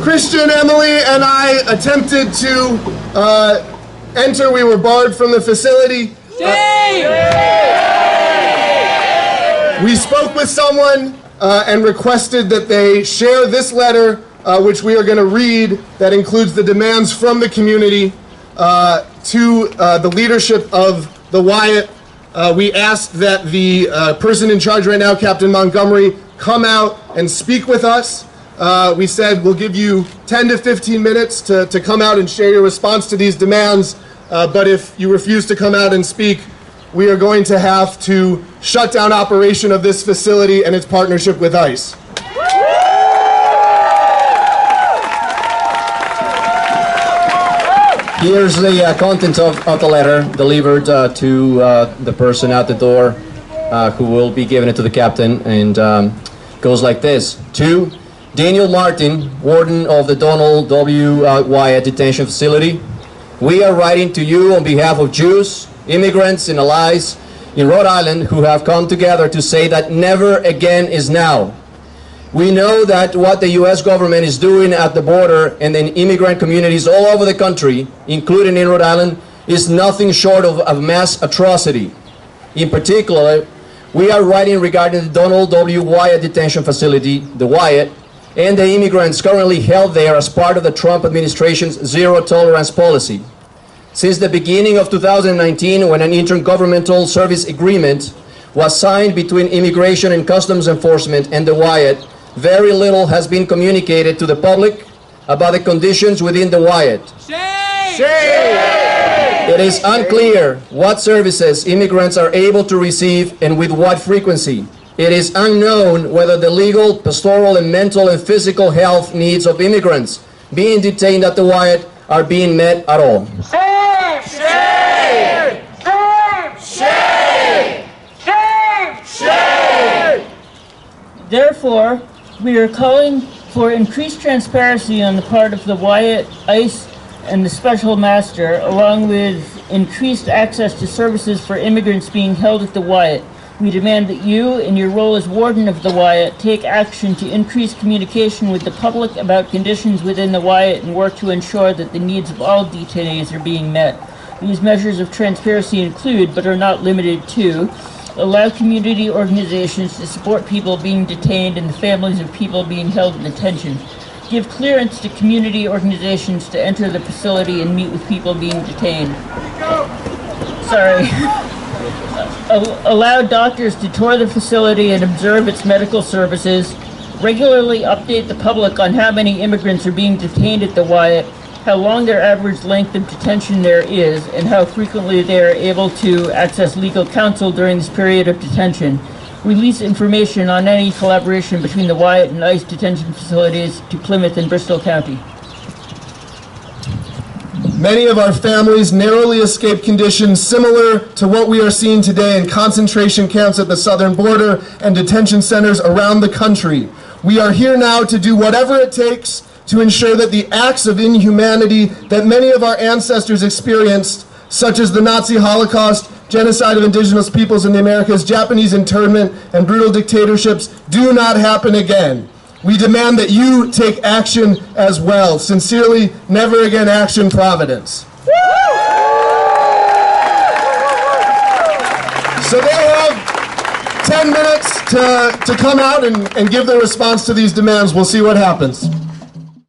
Christiaan, Emily, and I attempted to enter. We were barred from the facility. We spoke with someone and requested that they share this letter, which we are going to read, that includes the demands from the community to the leadership of the Wyatt. We asked that the person in charge right now, Captain Montgomery, come out and speak with us. We said we'll give you 10 to 15 minutes to come out and share your response to these demands, but if you refuse to come out and speak, we are going to have to shut down operation of this facility and its partnership with ICE. Here's the content of the letter delivered to the person at the door who will be giving it to the captain, and goes like this. To Daniel Martin, Warden of the Donald W. Wyatt Detention Facility, we are writing to you on behalf of Jews, immigrants, and allies in Rhode Island who have come together to say that never again is now. We know that what the U.S. government is doing at the border and in immigrant communities all over the country, including in Rhode Island, is nothing short of mass atrocity. In particular, we are writing regarding the Donald W. Wyatt Detention Facility, the Wyatt, and the immigrants currently held there as part of the Trump administration's zero-tolerance policy. Since the beginning of 2019, when an intergovernmental service agreement was signed between Immigration and Customs Enforcement and the Wyatt, very little has been communicated to the public about the conditions within the Wyatt. Shame! Shame! It is unclear what services immigrants are able to receive and with what frequency. It is unknown whether the legal, pastoral, and mental and physical health needs of immigrants being detained at the Wyatt are being met at all. Shame! Shame! Shame! Shame! Shame! Therefore, we are calling for increased transparency on the part of the Wyatt, ICE, and the Special Master, along with increased access to services for immigrants being held at the Wyatt. We demand that you, in your role as Warden of the Wyatt, take action to increase communication with the public about conditions within the Wyatt and work to ensure that the needs of all detainees are being met. These measures of transparency include, but are not limited to, allow community organizations to support people being detained and the families of people being held in detention. Give clearance to community organizations to enter the facility and meet with people being detained. Allow doctors to tour the facility and observe its medical services. Regularly update the public on how many immigrants are being detained at the Wyatt, how long their average length of detention there is, and how frequently they are able to access legal counsel during this period of detention. Release information on any collaboration between the Wyatt and ICE detention facilities to Plymouth and Bristol County. Many of our families narrowly escaped conditions similar to what we are seeing today in concentration camps at the southern border and detention centers around the country. We are here now to do whatever it takes to ensure that the acts of inhumanity that many of our ancestors experienced, such as the Nazi Holocaust, genocide of indigenous peoples in the Americas, Japanese internment, and brutal dictatorships, do not happen again. We demand that you take action as well. Sincerely, Never Again Action Providence. So they have 10 minutes to come out and give their response to these demands. We'll see what happens.